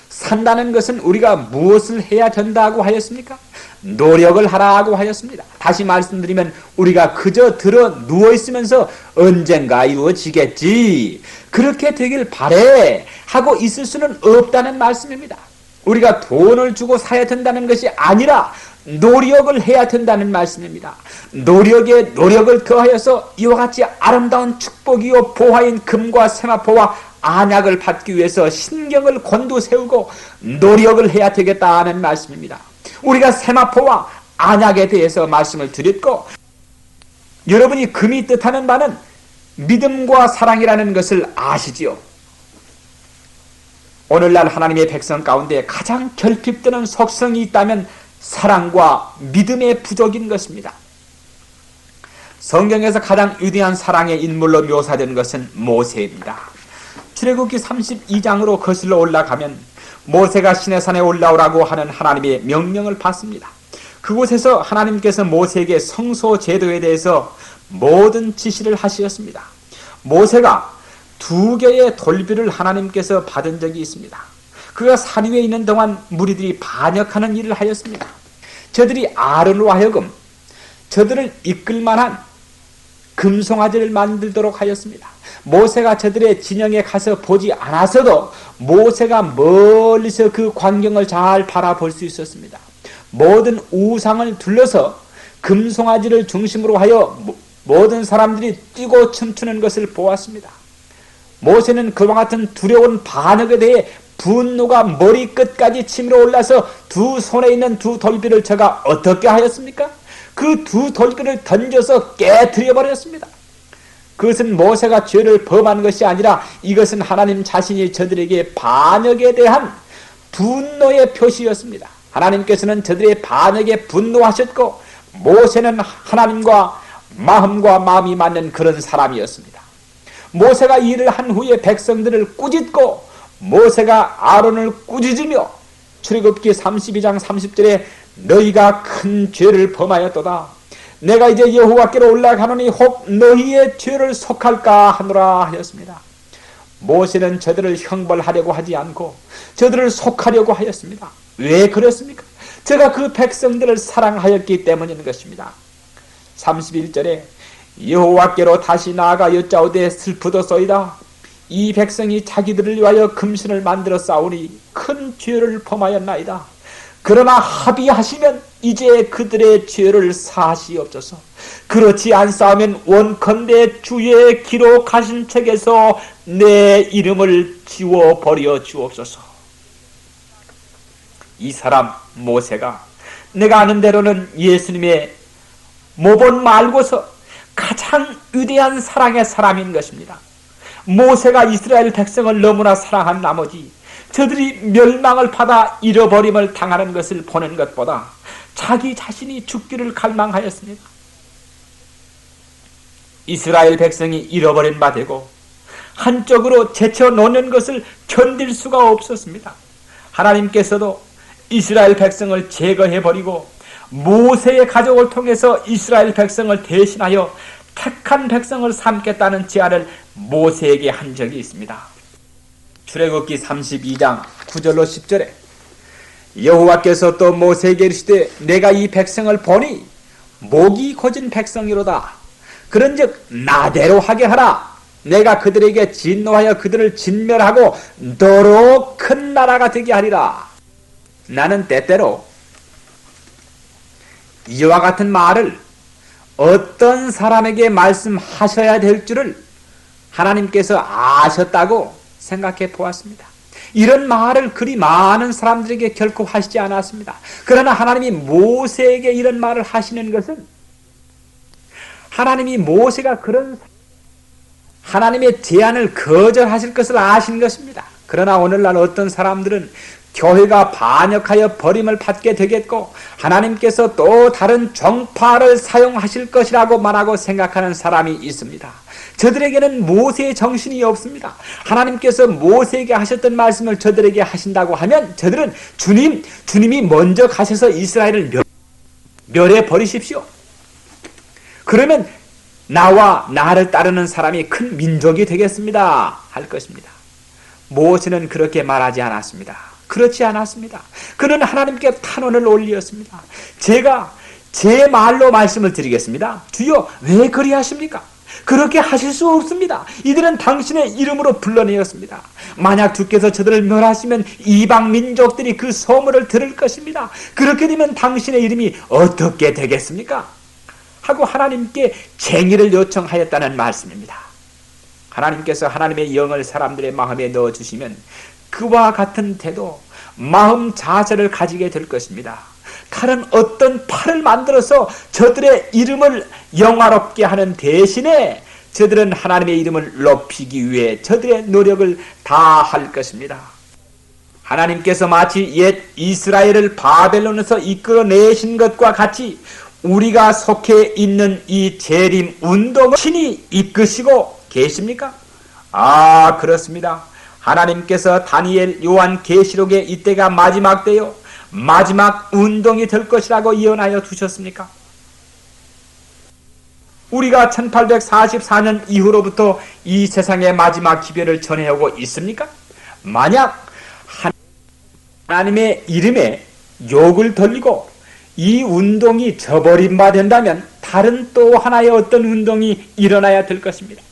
산다는 것은 우리가 무엇을 해야 된다고 하였습니까? 노력을 하라고 하였습니다. 다시 말씀드리면 우리가 그저 들어 누워있으면서 언젠가 이루어지겠지, 그렇게 되길 바래 하고 있을 수는 없다는 말씀입니다. 우리가 돈을 주고 사야 된다는 것이 아니라 노력을 해야 된다는 말씀입니다. 노력에 노력을 더하여서 이와 같이 아름다운 축복이요 보화인 금과 세마포와 안약을 받기 위해서 신경을 곤두세우고 노력을 해야 되겠다는 말씀입니다. 우리가 세마포와 안약에 대해서 말씀을 드렸고, 여러분이 금이 뜻하는 바는 믿음과 사랑이라는 것을 아시지요? 오늘날 하나님의 백성 가운데 가장 결핍되는 속성이 있다면 사랑과 믿음의 부족인 것입니다. 성경에서 가장 위대한 사랑의 인물로 묘사된 것은 모세입니다. 출애굽기 32장으로 거슬러 올라가면 모세가 시내산에 올라오라고 하는 하나님의 명령을 받습니다. 그곳에서 하나님께서 모세에게 성소 제도에 대해서 모든 지시를 하셨습니다. 모세가 2개의 돌비를 하나님께서 받은 적이 있습니다. 그가 산 위에 있는 동안 무리들이 반역하는 일을 하였습니다. 저들이 아론으로 하여금 저들을 이끌 만한 금송아지를 만들도록 하였습니다. 모세가 저들의 진영에 가서 보지 않았어도 모세가 멀리서 그 광경을 잘 바라볼 수 있었습니다. 모든 우상을 둘러서 금송아지를 중심으로 하여 모든 사람들이 뛰고 춤추는 것을 보았습니다. 모세는 그와 같은 두려운 반역에 대해 분노가 머리끝까지 치밀어 올라서 2 손에 있는 2 돌비를 저가 어떻게 하였습니까? 그 2 돌비를 던져서 깨뜨려 버렸습니다. 그것은 모세가 죄를 범한 것이 아니라 이것은 하나님 자신이 저들에게 반역에 대한 분노의 표시였습니다. 하나님께서는 저들의 반역에 분노하셨고 모세는 하나님과 마음과 마음이 맞는 그런 사람이었습니다. 모세가 일을 한 후에 백성들을 꾸짖고 모세가 아론을 꾸짖으며 출애굽기 32장 30절에 너희가 큰 죄를 범하였도다. 내가 이제 여호와께로 올라가노니 혹 너희의 죄를 속할까 하노라 하였습니다. 모세는 저들을 형벌하려고 하지 않고 저들을 속하려고 하였습니다. 왜 그렇습니까? 제가 그 백성들을 사랑하였기 때문인 것입니다. 31절에 여호와께로 다시 나아가 여짜오되 슬프도소이다. 이 백성이 자기들을 위하여 금신을 만들어 싸우니 큰 죄를 범하였나이다. 그러나 합의하시면 이제 그들의 죄를 사하시옵소서. 그렇지 않사오면 원컨대 주의 기록하신 책에서 내 이름을 지워버려 주옵소서. 이 사람 모세가 내가 아는 대로는 예수님의 모본 말고서 가장 위대한 사랑의 사람인 것입니다. 모세가 이스라엘 백성을 너무나 사랑한 나머지 저들이 멸망을 받아 잃어버림을 당하는 것을 보는 것보다 자기 자신이 죽기를 갈망하였습니다. 이스라엘 백성이 잃어버린 바 되고 한쪽으로 제쳐놓는 것을 견딜 수가 없었습니다. 하나님께서도 이스라엘 백성을 제거해버리고 모세의 가족을 통해서 이스라엘 백성을 대신하여 택한 백성을 삼겠다는 제안을 모세에게 한 적이 있습니다. 출애굽기 32장 9절로 10절에 여호와께서 또 모세에게 이르시되 내가 이 백성을 보니 목이 곧은 백성이로다. 그런즉 나대로 하게 하라. 내가 그들에게 진노하여 그들을 진멸하고 너로 큰 나라가 되게 하리라. 나는 때때로 이와 같은 말을 어떤 사람에게 말씀하셔야 될 줄을 하나님께서 아셨다고 생각해 보았습니다. 이런 말을 그리 많은 사람들에게 결코 하시지 않았습니다. 그러나 하나님이 모세에게 이런 말을 하시는 것은 하나님이 모세가 그런 하나님의 제안을 거절하실 것을 아신 것입니다. 그러나 오늘날 어떤 사람들은 교회가 반역하여 버림을 받게 되겠고 하나님께서 또 다른 정파를 사용하실 것이라고 말하고 생각하는 사람이 있습니다. 저들에게는 모세의 정신이 없습니다. 하나님께서 모세에게 하셨던 말씀을 저들에게 하신다고 하면 저들은 주님이 먼저 가셔서 이스라엘을 멸해 버리십시오. 그러면 나와 나를 따르는 사람이 큰 민족이 되겠습니다 할 것입니다. 모세는 그렇게 말하지 않았습니다. 그렇지 않았습니다. 그는 하나님께 탄원을 올리었습니다. 제가 제 말로 말씀을 드리겠습니다. 주여 왜 그리하십니까? 그렇게 하실 수 없습니다. 이들은 당신의 이름으로 불러내었습니다. 만약 주께서 저들을 멸하시면 이방 민족들이 그 소문을 들을 것입니다. 그렇게 되면 당신의 이름이 어떻게 되겠습니까? 하고 하나님께 쟁의를 요청하였다는 말씀입니다. 하나님께서 하나님의 영을 사람들의 마음에 넣어주시면 그와 같은 태도, 마음 자세를 가지게 될 것입니다. 다른 어떤 팔을 만들어서 저들의 이름을 영화롭게 하는 대신에 저들은 하나님의 이름을 높이기 위해 저들의 노력을 다할 것입니다. 하나님께서 마치 옛 이스라엘을 바벨론에서 이끌어내신 것과 같이 우리가 속해 있는 이 재림 운동을 신이 이끄시고 계십니까? 아, 그렇습니다. 하나님께서 다니엘, 요한, 계시록에 이때가 마지막 때요, 마지막 운동이 될 것이라고 예언하여 두셨습니까? 우리가 1844년 이후로부터 이 세상의 마지막 기별을 전해오고 있습니까? 만약 하나님의 이름에 욕을 돌리고 이 운동이 저버림 바 된다면 다른 또 하나의 어떤 운동이 일어나야 될 것입니다.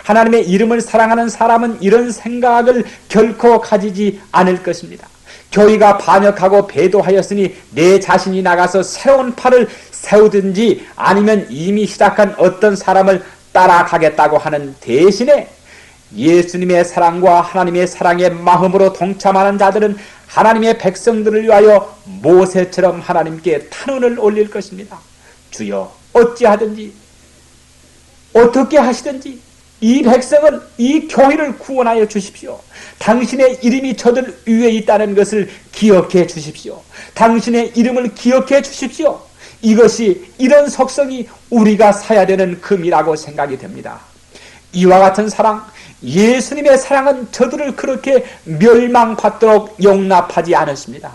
하나님의 이름을 사랑하는 사람은 이런 생각을 결코 가지지 않을 것입니다. 교회가 반역하고 배도하였으니 내 자신이 나가서 새로운 팔을 세우든지 아니면 이미 시작한 어떤 사람을 따라가겠다고 하는 대신에 예수님의 사랑과 하나님의 사랑의 마음으로 동참하는 자들은 하나님의 백성들을 위하여 모세처럼 하나님께 탄원을 올릴 것입니다. 주여 어찌하든지 어떻게 하시든지 이 백성을, 이 교회를 구원하여 주십시오. 당신의 이름이 저들 위에 있다는 것을 기억해 주십시오. 당신의 이름을 기억해 주십시오. 이런 속성이 우리가 사야 되는 금이라고 생각이 됩니다. 이와 같은 사랑, 예수님의 사랑은 저들을 그렇게 멸망받도록 용납하지 않았습니다.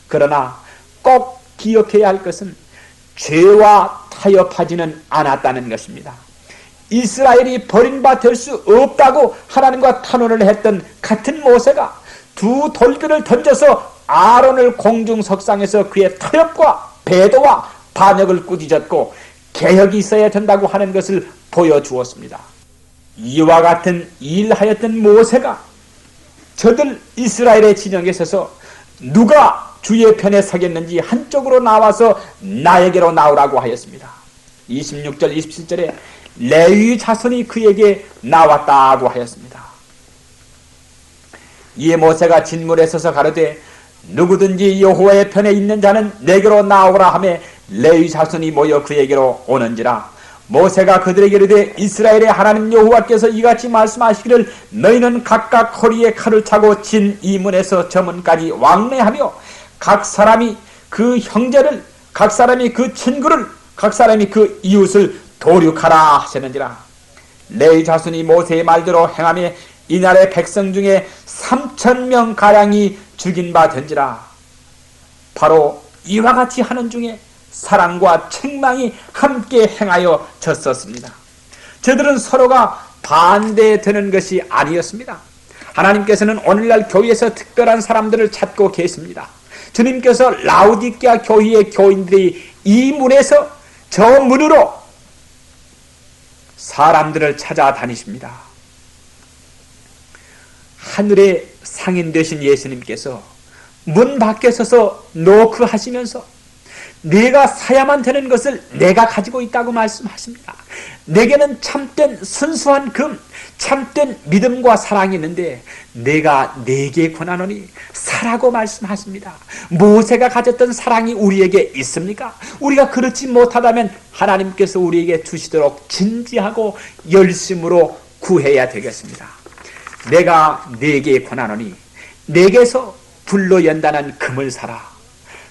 그러나 꼭 기억해야 할 것은 죄와 타협하지는 않았다는 것입니다. 이스라엘이 버림받아 될 수 없다고 하나님과 탄원을 했던 같은 모세가 두 돌들을 던져서 아론을 공중석상에서 그의 타협과 배도와 반역을 꾸짖었고 개혁이 있어야 된다고 하는 것을 보여주었습니다. 이와 같은 일하였던 모세가 저들 이스라엘의 진영에 서서 누가 주의 편에 서겠는지 한쪽으로 나와서 나에게로 나오라고 하였습니다. 26절 27절에 레위 자손이 그에게 나왔다고 하였습니다. 이에 모세가 진물에 서서 가로되 누구든지 여호와의 편에 있는 자는 내게로 나오라 하며 레위 자손이 모여 그에게로 오는지라. 모세가 그들에게 이르되 이스라엘의 하나님 여호와께서 이같이 말씀하시기를 너희는 각각 허리에 칼을 차고 진 이문에서 저 문까지 왕래하며 각 사람이 그 형제를, 각 사람이 그 친구를, 각 사람이 그 이웃을 도륙하라 하셨는지라. 레위 자손이 모세의 말대로 행하며 이날의 백성 중에 3,000명 가량이 죽인 바 된지라. 바로 이와 같이 하는 중에 사랑과 책망이 함께 행하여 졌었습니다. 저들은 서로가 반대되는 것이 아니었습니다. 하나님께서는 오늘날 교회에서 특별한 사람들을 찾고 계십니다. 주님께서 라오디게아 교회의 교인들이 이 문에서 저 문으로 사람들을 찾아다니십니다. 하늘의 상인 되신 예수님께서 문 밖에 서서 노크하시면서 내가 사야만 되는 것을 내가 가지고 있다고 말씀하십니다. 내게는 참된 순수한 금, 참된 믿음과 사랑이 있는데 내가 네게 권하노니 사라고 말씀하십니다. 모세가 가졌던 사랑이 우리에게 있습니까? 우리가 그렇지 못하다면 하나님께서 우리에게 주시도록 진지하고 열심으로 구해야 되겠습니다. 내가 네게 권하노니 내게서 불로 연단한 금을 사라.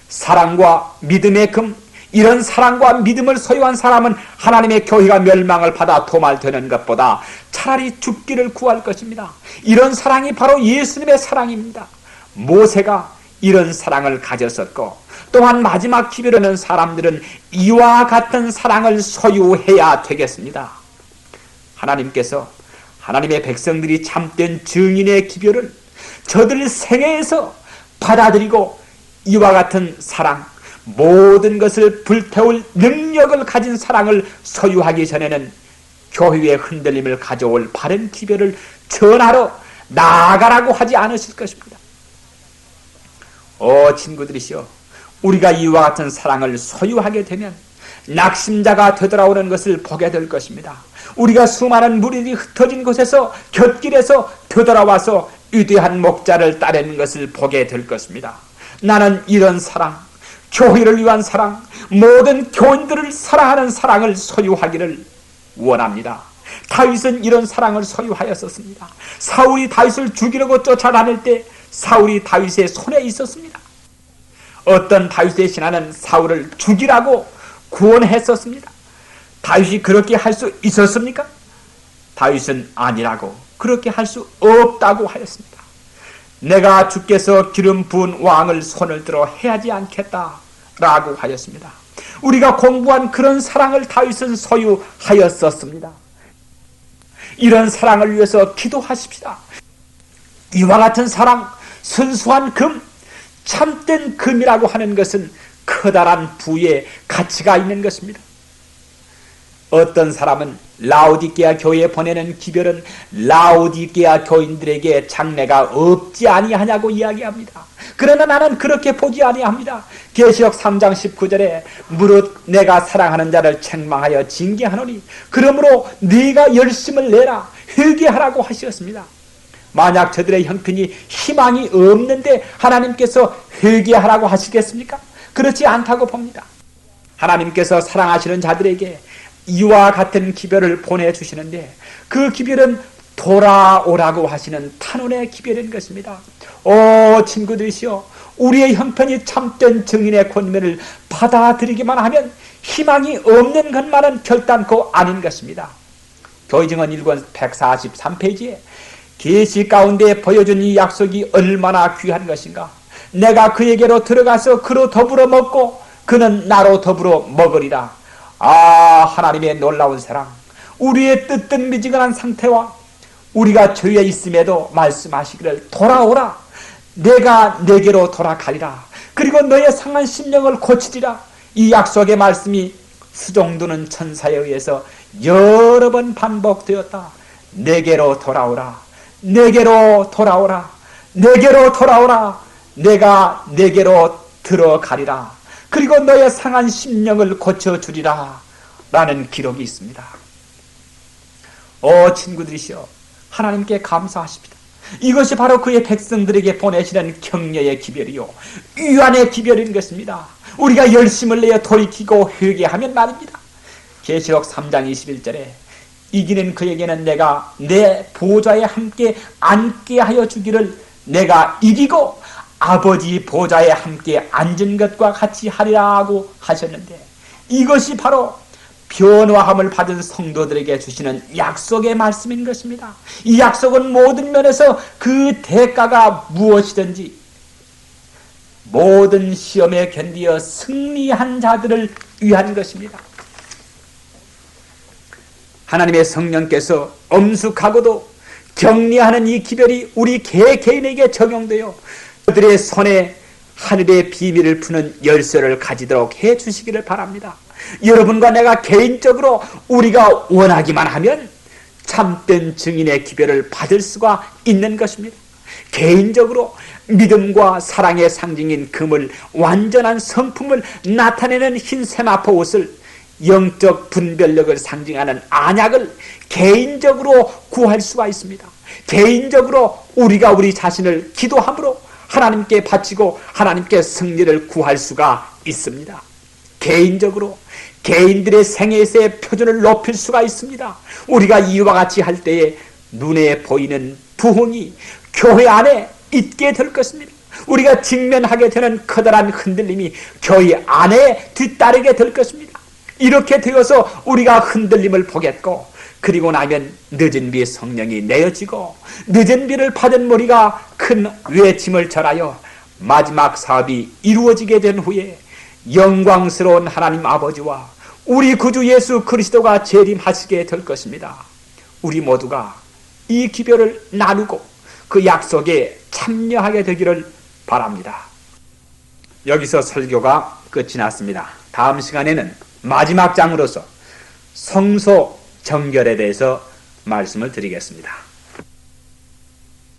사랑과 믿음의 금, 이런 사랑과 믿음을 소유한 사람은 하나님의 교회가 멸망을 받아 도말되는 것보다 차라리 죽기를 구할 것입니다. 이런 사랑이 바로 예수님의 사랑입니다. 모세가 이런 사랑을 가졌었고 또한 마지막 기별하는 사람들은 이와 같은 사랑을 소유해야 되겠습니다. 하나님께서 하나님의 백성들이 참된 증인의 기별을 저들 생애에서 받아들이고 이와 같은 사랑, 모든 것을 불태울 능력을 가진 사랑을 소유하기 전에는 교회의 흔들림을 가져올 바른 기별을 전하러 나아가라고 하지 않으실 것입니다. 친구들이시여, 우리가 이와 같은 사랑을 소유하게 되면 낙심자가 되돌아오는 것을 보게 될 것입니다. 우리가 수많은 무리들이 흩어진 곳에서 곁길에서 되돌아와서 위대한 목자를 따르는 것을 보게 될 것입니다. 나는 이런 사랑, 교회를 위한 사랑, 모든 교인들을 사랑하는 사랑을 소유하기를 원합니다. 다윗은 이런 사랑을 소유하였었습니다. 사울이 다윗을 죽이려고 쫓아다닐 때 사울이 다윗의 손에 있었습니다. 어떤 다윗의 신하는 사울을 죽이라고 구원했었습니다. 다윗이 그렇게 할 수 있었습니까? 다윗은 아니라고, 그렇게 할 수 없다고 하였습니다. 내가 주께서 기름 부은 왕을 손을 들어 해하지 않겠다 라고 하였습니다. 우리가 공부한 그런 사랑을 다윗은 소유하였었습니다. 이런 사랑을 위해서 기도하십시다. 이와 같은 사랑, 순수한 금, 참된 금이라고 하는 것은 커다란 부의 가치가 있는 것입니다. 어떤 사람은 라오디게아 교회에 보내는 기별은 라오디게아 교인들에게 장래가 없지 아니하냐고 이야기합니다. 그러나 나는 그렇게 보지 아니합니다. 계시록 3장 19절에 무릇 내가 사랑하는 자를 책망하여 징계하노니 그러므로 네가 열심을 내라 회개하라고 하셨습니다. 만약 저들의 형편이 희망이 없는데 하나님께서 회개하라고 하시겠습니까? 그렇지 않다고 봅니다. 하나님께서 사랑하시는 자들에게 이와 같은 기별을 보내주시는데 그 기별은 돌아오라고 하시는 탄원의 기별인 것입니다. 친구들이시여, 우리의 형편이 참된 증인의 권면을 받아들이기만 하면 희망이 없는 것만은 결단코 아닌 것입니다. 교회증언 1권 143페이지에 계시 가운데 보여준 이 약속이 얼마나 귀한 것인가. 내가 그에게로 들어가서 그로 더불어 먹고 그는 나로 더불어 먹으리라. 하나님의 놀라운 사랑, 우리의 뜨뜻미지근한 상태와 우리가 죄에 있음에도 말씀하시기를 돌아오라. 내가 내게로 돌아가리라. 그리고 너의 상한 심령을 고치리라. 이 약속의 말씀이 수종두는 천사에 의해서 여러 번 반복되었다. 내게로 돌아오라. 내게로 돌아오라. 내게로 돌아오라. 내가 내게로 들어가리라. 그리고 너의 상한 심령을 고쳐주리라. 라는 기록이 있습니다. 친구들이시여, 하나님께 감사하십니다. 이것이 바로 그의 백성들에게 보내시는 격려의 기별이요, 위안의 기별인 것입니다. 우리가 열심을 내어 돌이키고 회개하면 말입니다. 계시록 3장 21절에 이기는 그에게는 내가 내 보좌에 함께 앉게 하여 주기를 내가 이기고 아버지 보좌에 함께 앉은 것과 같이 하리라고 하셨는데, 이것이 바로 변화함을 받은 성도들에게 주시는 약속의 말씀인 것입니다. 이 약속은 모든 면에서 그 대가가 무엇이든지 모든 시험에 견디어 승리한 자들을 위한 것입니다. 하나님의 성령께서 엄숙하고도 격려하는 이 기별이 우리 개개인에게 적용되어 그들의 손에 하늘의 비밀을 푸는 열쇠를 가지도록 해주시기를 바랍니다. 여러분과 내가 개인적으로 우리가 원하기만 하면 참된 증인의 기별을 받을 수가 있는 것입니다. 개인적으로 믿음과 사랑의 상징인 금을, 완전한 성품을 나타내는 흰 세마포 옷을, 영적 분별력을 상징하는 안약을 개인적으로 구할 수가 있습니다. 개인적으로 우리가 우리 자신을 기도함으로 하나님께 바치고 하나님께 승리를 구할 수가 있습니다. 개인적으로 개인들의 생애에서의 표준을 높일 수가 있습니다. 우리가 이와 같이 할 때에 눈에 보이는 부흥이 교회 안에 있게 될 것입니다. 우리가 직면하게 되는 커다란 흔들림이 교회 안에 뒤따르게 될 것입니다. 이렇게 되어서 우리가 흔들림을 보겠고, 그리고 나면 늦은 비 성령이 내어지고 늦은 비를 받은 무리가 큰 외침을 절하여 마지막 사업이 이루어지게 된 후에 영광스러운 하나님 아버지와 우리 구주 예수 그리스도가 재림하시게 될 것입니다. 우리 모두가 이 기별을 나누고 그 약속에 참여하게 되기를 바랍니다. 여기서 설교가 끝이 났습니다. 다음 시간에는 마지막 장으로서 성소 정결에 대해서 말씀을 드리겠습니다.